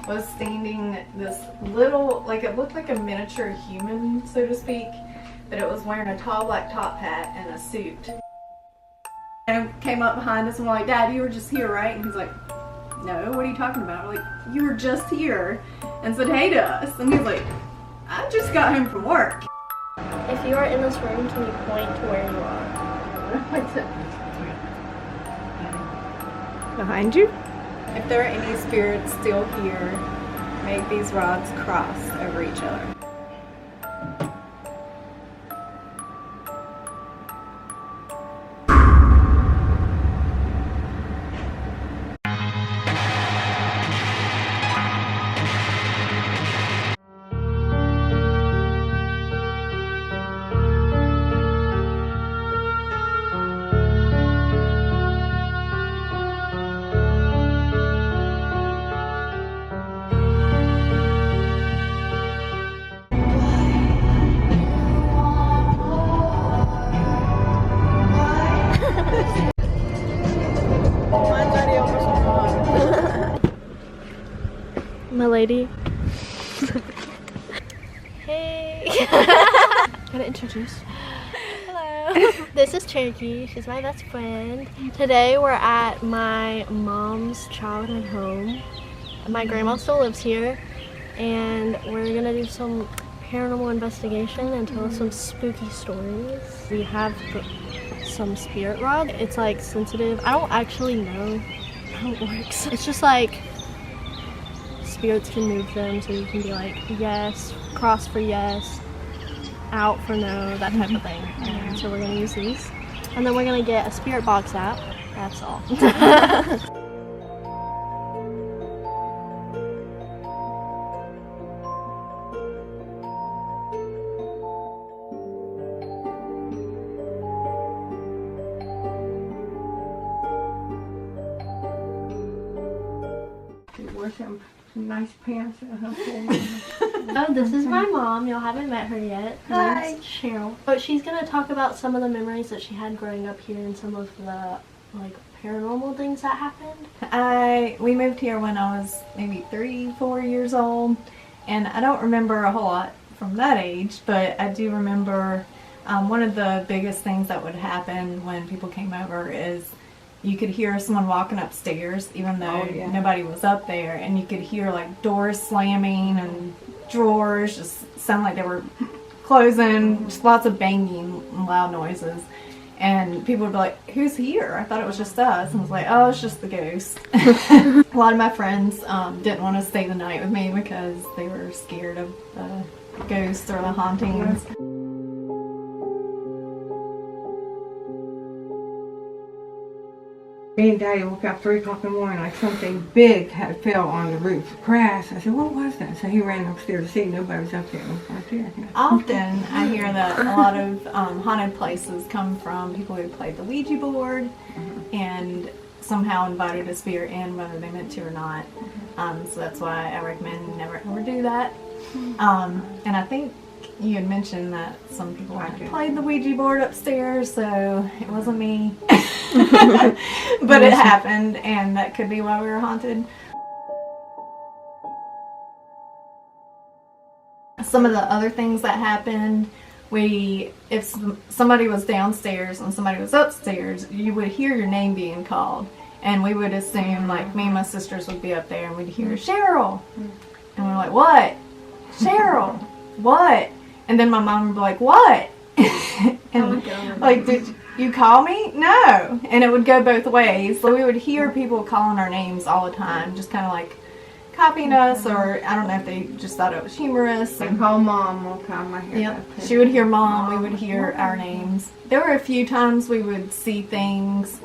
was standing this little, like it looked like a miniature human, so to speak, but it was wearing a tall black top hat and a suit. And it came up behind us and we're like, Dad, you were just here, right? And he's like, no, what are you talking about? We're like, you were just here and said hey to us. And he's like, I just got home from work. If you are in this room, can you point to where you are? Behind you? If there are any spirits still here, make these rods cross over each other. My lady. Hey. Gotta introduce. Hello. This is Cherokee. She's my best friend. Today we're at my mom's childhood home. My grandma still lives here, and we're gonna do some paranormal investigation and tell some spooky stories. We have some spirit rod. It's like sensitive. I don't actually know how it works. It's just like spirits can move them, so you can be like yes, cross for yes, out for no, that type of thing. And so we're gonna use these, and then we're gonna get a spirit box app. That's all. Some nice pants. Oh, this is my mom. Y'all haven't met her yet. Her name's Cheryl. But she's gonna talk about some of the memories that she had growing up here and some of the like paranormal things that happened. We moved here when I was maybe 3-4 years old, and I don't remember a whole lot from that age, but I do remember one of the biggest things that would happen when people came over is you could hear someone walking upstairs even though nobody was up there, and you could hear like doors slamming and drawers just sound like they were closing, just lots of banging and loud noises. And people would be like, who's here? I thought it was just us. And I was like, oh, it's just the ghost. A lot of my friends didn't want to stay the night with me because they were scared of the ghosts or the hauntings. Me and Daddy woke up 3 o'clock in the morning like something big had fell on the roof, crashed. I said, what was that? So he ran upstairs to see. Nobody was up there. It was right there. Yeah. Often I hear that a lot of haunted places come from people who played the Ouija board and somehow invited a spirit in whether they meant to or not. So that's why I recommend you never ever do that. And I think you had mentioned that some people had played the Ouija board upstairs, so it wasn't me. But it happened, and that could be why we were haunted. Some of the other things that happened, if somebody was downstairs and somebody was upstairs, you would hear your name being called, and we would assume, like, me and my sisters would be up there and we'd hear Cheryl, and we're like, what? Cheryl, what? And then my mom would be like, what? And like, did you call me? No. And it would go both ways. So we would hear people calling our names all the time, just kind of like copying us, or I don't know if they just thought it was humorous. And call Mom all the time. I hear that. She would hear Mom, we would hear our names. There were a few times we would see things,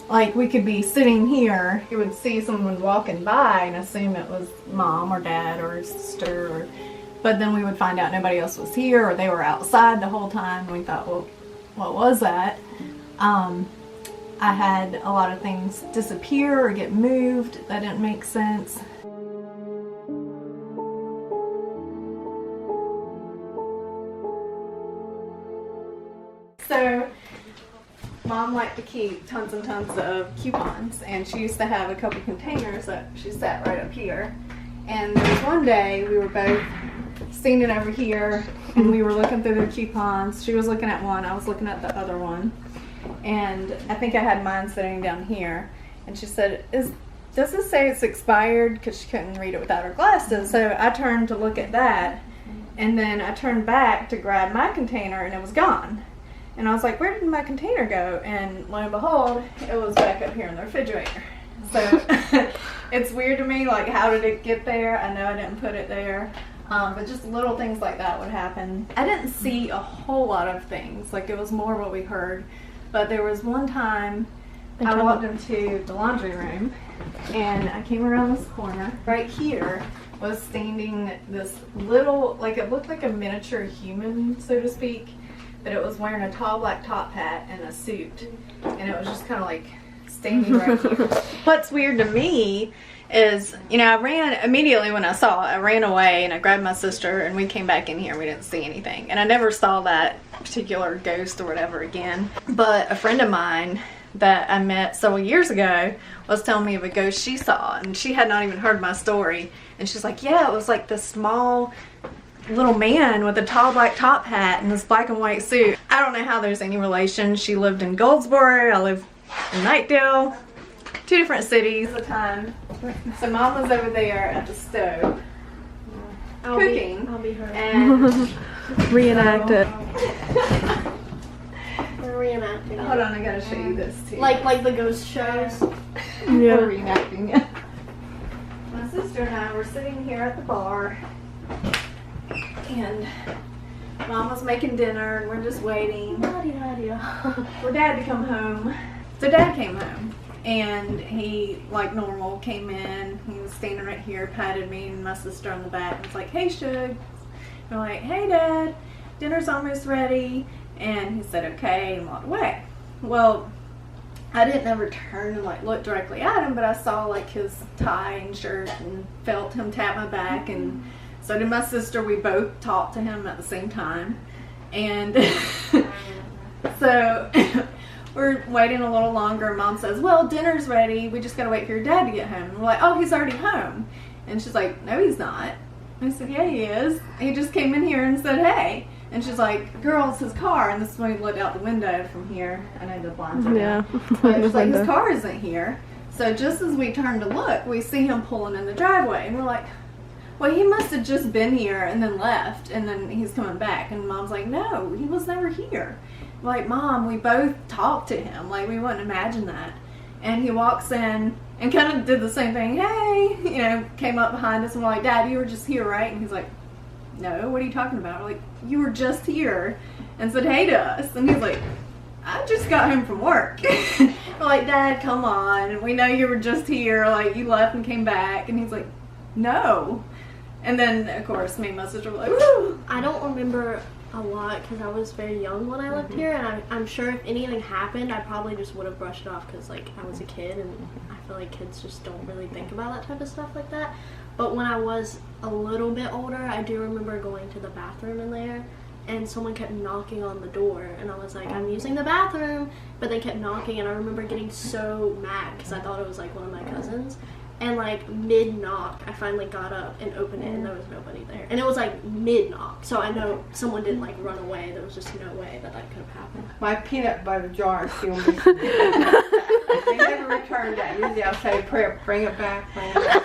like we could be sitting here, you would see someone walking by and assume it was Mom or Dad or sister, but then we would find out nobody else was here, or they were outside the whole time, and we thought, well, what was that? I had a lot of things disappear or get moved that didn't make sense. So Mom like liked to keep tons and tons of coupons, and she used to have a couple containers that she sat right up here. And there was one day we were both standing over here, and we were looking through the coupons. She was looking at one, I was looking at the other one, and I think I had mine sitting down here. And she said, does this say it's expired? Because she couldn't read it without her glasses. So I turned to look at that, and then I turned back to grab my container, and it was gone. And I was like, where did my container go? And lo and behold, it was back up here in the refrigerator. So it's weird to me, like, how did it get there? I know I didn't put it there. But just little things like that would happen. I didn't see a whole lot of things. Like, it was more what we heard. But there was one time I walked into the laundry room, and I came around this corner. Right here was standing this little, like, it looked like a miniature human, so to speak. But it was wearing a tall black top hat and a suit. And it was just kind of like standing right here. What's weird to me is, you know, I ran immediately when I saw it. I ran away and I grabbed my sister, and we came back in here and we didn't see anything. And I never saw that particular ghost or whatever again. But a friend of mine that I met several years ago was telling me of a ghost she saw, and she had not even heard my story. And she's like, yeah, it was like this small little man with a tall black top hat and this black and white suit. I don't know how there's any relation. She lived in Goldsboro, I live in Nightdale, 2 different cities at the time. So Mom was over there at the stove cooking. I'll be her. And Reenact it. We're reenacting. hold on, I gotta show you this too. Like the ghost shows. We're Yeah. reenacting it. My sister and I were sitting here at the bar, and Mom was making dinner, and we're just waiting for Dad to come home. So Dad came home, and he, like normal, came in. He was standing right here, patted me and my sister on the back, and was like, hey, Shug. We're like, hey, Dad, dinner's almost ready. And he said, okay, and walked away. Well, I didn't ever turn and like look directly at him, but I saw like his tie and shirt and felt him tap my back, and so did my sister. We both talked to him at the same time. And so we're waiting a little longer. Mom says, well, dinner's ready. We just got to wait for your dad to get home. And we're like, oh, he's already home. And she's like, no, he's not. And I said, yeah, he is. He just came in here and said, hey. And she's like, girl, it's his car. And this is when we looked out the window from here. I know the blinds are Yeah. down. But she's like, his car isn't here. So just as we turn to look, we see him pulling in the driveway. And we're like, well, he must have just been here and then left, and then he's coming back. And Mom's like, no, he was never here. We're like, Mom, we both talked to him. Like, we wouldn't imagine that. And he walks in and kind of did the same thing. Hey, you know, came up behind us, and we're like, Dad, you were just here, right? And he's like, no, what are you talking about? We're like, you were just here and said hey to us. And he's like, I just got home from work. We're like, Dad, come on. We know you were just here. Like, you left and came back. And he's like, no. And then, of course, me and my sister were like, woo. I don't remember a lot because I was very young when I lived here, and I'm sure if anything happened, I probably just would have brushed it off because, like, I was a kid, and I feel like kids just don't really think about that type of stuff like that. But when I was a little bit older, I do remember going to the bathroom in there, and someone kept knocking on the door, and I was like, I'm using the bathroom, but they kept knocking, and I remember getting so mad because I thought it was, like, one of my cousins. And like mid-knock, I finally got up and opened it, and there was nobody there. And it was like mid-knock, so I know someone didn't like run away. There was just no way that could have happened. My peanut butter jar is still missing. They never returned that. Usually I'll say, bring it back. Bring it back.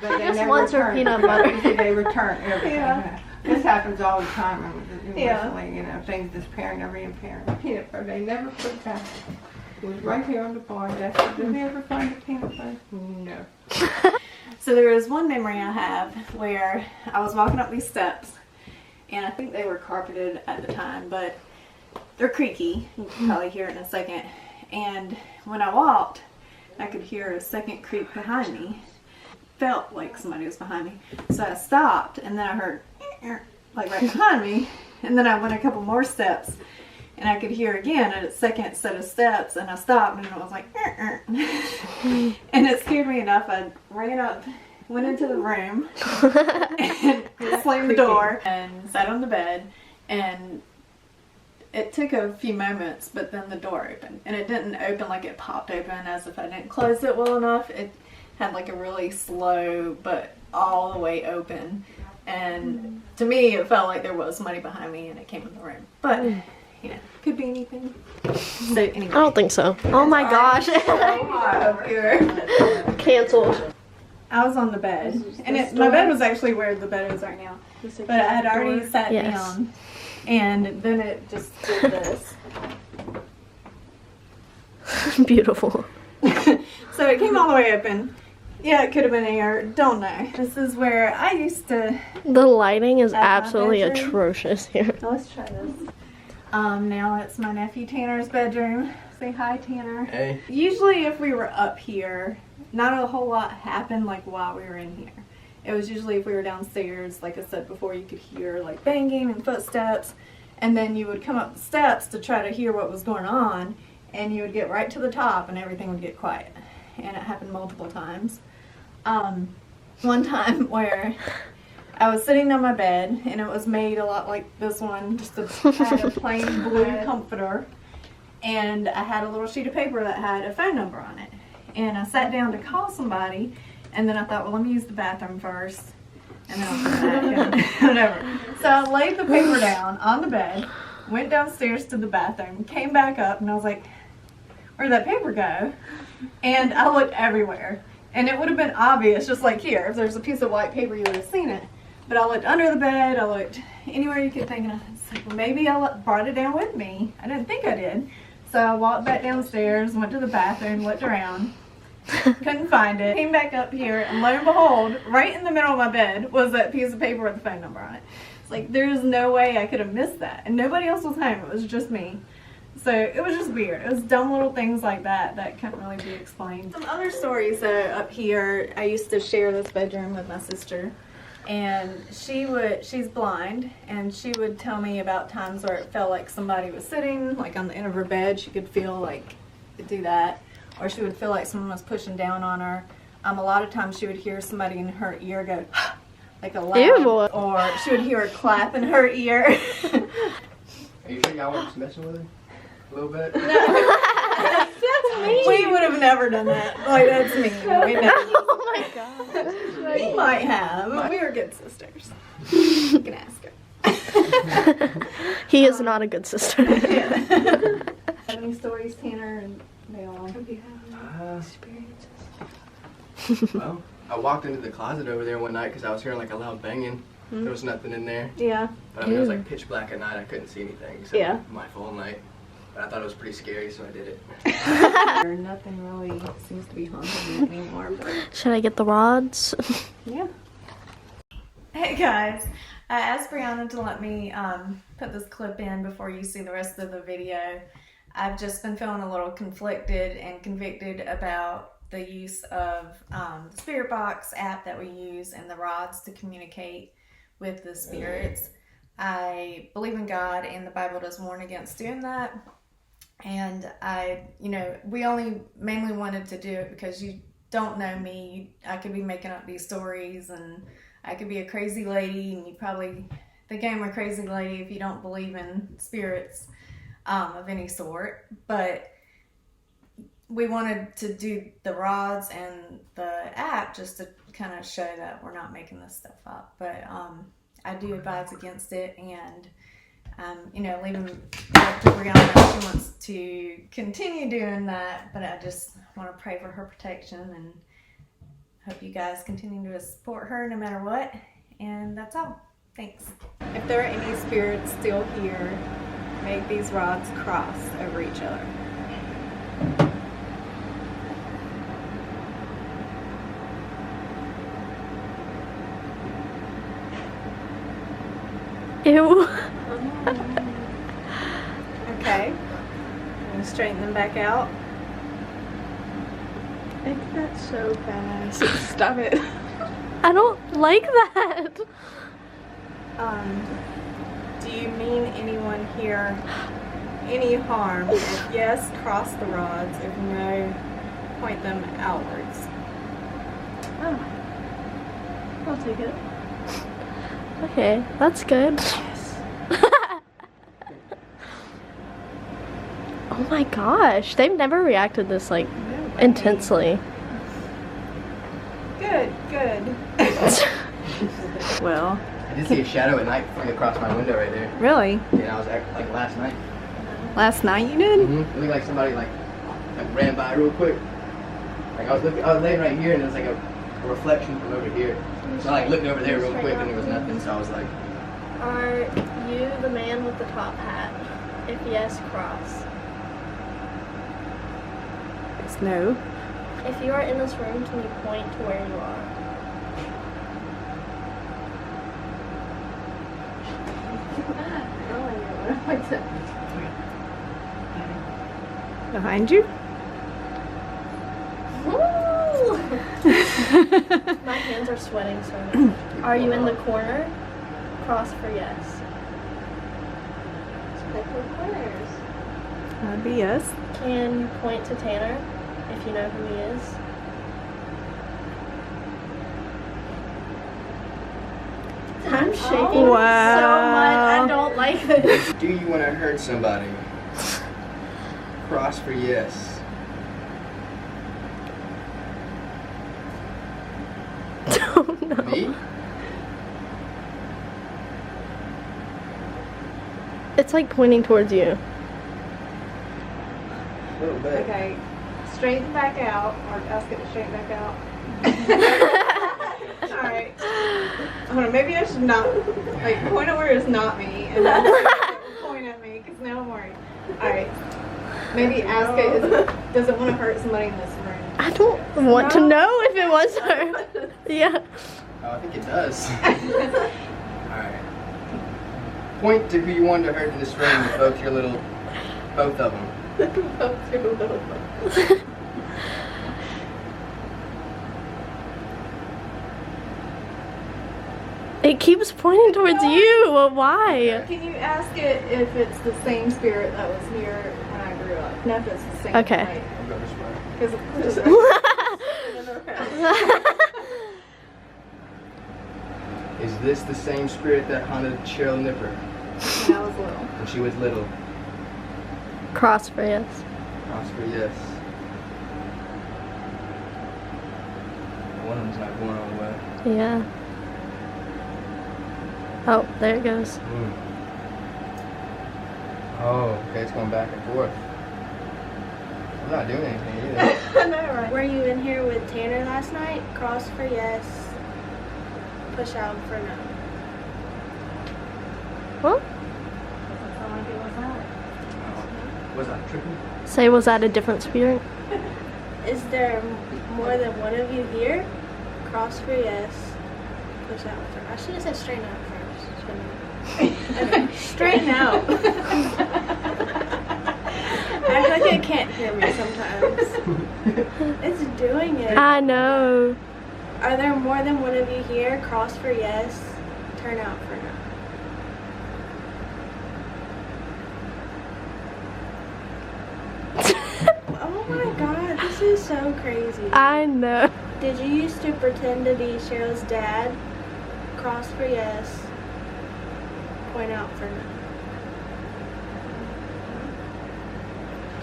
But they Just never wants her returned it. peanut butter. Usually they return everything. Yeah. This happens all the time. Yeah. Recently, you know, things disappearing and reappearing. Peanut butter, they never put it back. It was right here on the bar. Did they ever find the peanut butter? No. So there was one memory I have where I was walking up these steps, and I think they were carpeted at the time, but they're creaky. You can probably hear it in a second. And when I walked, I could hear a second creak behind me. Felt like somebody was behind me. So I stopped, and then I heard like right behind me, and then I went a couple more steps, and I could hear again a second set of steps, and I stopped, and I was like, and it scared me enough. I ran up, went into the room, and slammed the door, and sat on the bed, and it took a few moments, but then the door opened. And it didn't open like it popped open as if I didn't close it well enough. It had like a really slow, but all the way open. And to me, it felt like there was somebody behind me and it came in the room. But, you know, could be anything. So, anyway. I don't think so. Oh my gosh. So hot up here. Canceled. I was on the bed. And my bed was actually where the bed is right now. But I had already sat down. And then it just did this. Beautiful. So it came all the way open. Yeah, it could have been air. Don't know. This is where I used to. The lighting is At my absolutely bedroom. atrocious here. Let's try this. Now it's my nephew Tanner's bedroom. Say hi, Tanner. Hey. Usually, if we were up here, not a whole lot happened like while we were in here. It was usually if we were downstairs, like I said before, you could hear like banging and footsteps, and then you would come up the steps to try to hear what was going on, and you would get right to the top, and everything would get quiet. And it happened multiple times. One time where I was sitting on my bed, and it was made a lot like this one, just had a plain blue comforter, and I had a little sheet of paper that had a phone number on it. And I sat down to call somebody, and then I thought, well, let me use the bathroom first, and then I'll come back, whatever. So I laid the paper down on the bed, went downstairs to the bathroom, came back up, and I was like, where'd that paper go? And I looked everywhere. And it would have been obvious, just like here. If there's a piece of white paper, you would have seen it. But I looked under the bed, I looked anywhere you could think, and I was like, well, maybe I brought it down with me. I didn't think I did. So I walked back downstairs, went to the bathroom, looked around, couldn't find it, came back up here, and lo and behold, right in the middle of my bed was that piece of paper with the phone number on it. It's like, there's no way I could have missed that. And nobody else was home, it was just me. So it was just weird. It was dumb little things like that that couldn't really be explained. Some other stories though up here, I used to share this bedroom with my sister, and she's blind, and she would tell me about times where it felt like somebody was sitting like on the end of her bed. She could feel like do that, or she would feel like someone was pushing down on her. A lot of times she would hear somebody in her ear go like a loud, Ew. or she would hear a clap in her ear. Are you sure y'all were just messing with her? A little bit? We would have never done that. Like, that's me. We never. Oh my god. We might have. We were good sisters. You can ask her. He is not a good sister. Yeah. Have any stories, Tanner and Dale? Well, I walked into the closet over there one night because I was hearing like a loud banging. There was nothing in there. Yeah. But I mean, it was like pitch black at night. I couldn't see anything except Yeah. my phone light. But I thought it was pretty scary, so I did it. Nothing really seems to be haunting me anymore. But Should I get the rods? yeah. Hey guys, I asked Brianna to let me put this clip in before you see the rest of the video. I've just been feeling a little conflicted and convicted about the use of the Spirit Box app that we use and the rods to communicate with the spirits. I believe in God, and the Bible does warn against doing that. And we only mainly wanted to do it because you don't know me. I could be making up these stories, and I could be a crazy lady, and you probably think I'm a crazy lady if you don't believe in spirits of any sort. But we wanted to do the rods and the app just to kind of show that we're not making this stuff up. But I do advise against it, and leaving it up to Brianna if she wants to continue doing that. But I just want to pray for her protection, and hope you guys continue to support her no matter what. And that's all. Thanks. If there are any spirits still here, make these rods cross over each other. Ew. Okay. I'm gonna straighten them back out. I think that's so fast. Stop it. I don't like that. Do you mean anyone here any harm? If yes, cross the rods. If no, point them outwards. Oh. I'll take it. Okay, that's good. Yes. my gosh, they've never reacted this like intensely. Good, good. Well, I did see a shadow at night fling across my window right there. really? Yeah, I was like last night. Last night you did? Mm-hmm. It looked like somebody like ran by real quick. Like I was laying right here and there was like a reflection from over here. So I like looked over there real quick and there was nothing. So I was like, Are you the man with the top hat? If yes, cross. It's no. If you are in this room, can you point to where you are? Behind you? My hands are sweating so much. Are you in the corner? Cross for yes. Pick the corners. That'd be yes. Can you point to Tanner if you know who he is? I'm shaking Wow. so much. I don't like this. do you want to hurt somebody? Cross for yes. Oh no. Me? It's like pointing towards you. A little bit. Okay, straighten back out, or ask it to straighten back out. Alright. Hold on, maybe I should not, like, point at where it's not me, and then point at me, because now I'm worried. Alright. Maybe ask it, does it want to hurt somebody in this room? I don't want to know if it was her. Yeah. Oh, I think it does. Alright. Point to who you want to hurt in this room with both of them. It keeps pointing towards you. Well, why? Can you ask it if it's the same spirit that was here when I grew up? No, if it's the same. Okay. I'll go this way. Because Is this the same spirit that haunted Cheryl Nipper when I was little. when she was little? Cross for yes. Cross for yes. One of them's not going all the way. Yeah. Oh, there it goes. Oh, okay, it's going back and forth. I'm not doing anything either. Were you in here with Tanner last night? Cross for yes. Push out for no. Well, Was I tripping? say was that a different spirit? Is there more than one of you here? Cross for yes. Push out for. I should have said straighten out first. shouldn't I? Okay, straighten out. Act like it can't hear me sometimes. It's doing it. I know. Are there more than one of you here? Cross for yes. Turn out for no. Oh my god, this is so crazy. I know. Did you used to pretend to be Cheryl's dad? Cross for yes. Point out for no.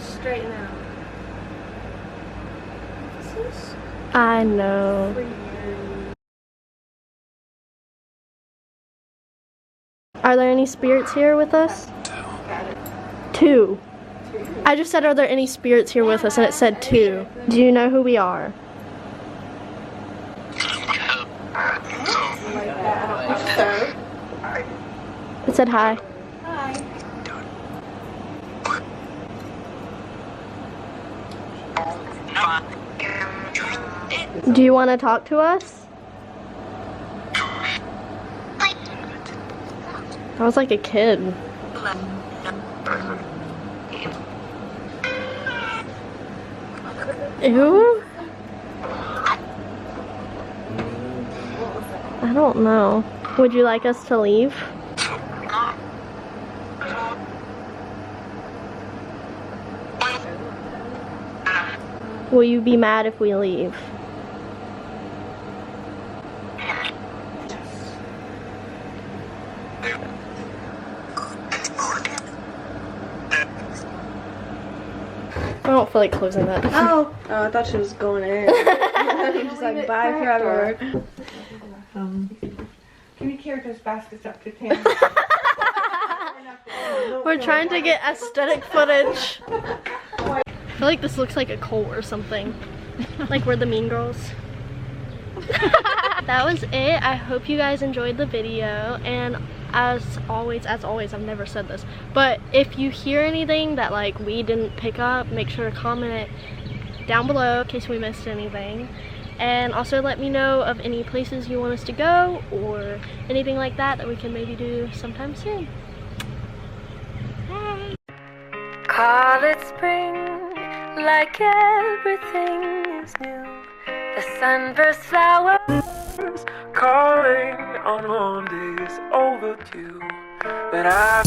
Straighten out. This is I know. weird. Are there any spirits here with us? Two. I just said, are there any spirits here with us? And it said two. Do you know who we are? It said hi. Do you want to talk to us? I was like a kid. Ew. I don't know. Would you like us to leave? Will you be mad if we leave? don't feel like closing that. Oh, I thought she was going in. Just like bye forever. Can you carry those baskets up to town? We're trying to get aesthetic footage. I feel like this looks like a cult or something. Like we're the Mean Girls. That was it. I hope you guys enjoyed the video, and as always, I've never said this, but if you hear anything that like we didn't pick up, make sure to comment it down below in case we missed anything. And also let me know of any places you want us to go or anything like that that we can maybe do sometime soon. Bye. Call it spring, like everything is new. The sunburst flowers calling on Mondays overdue. But I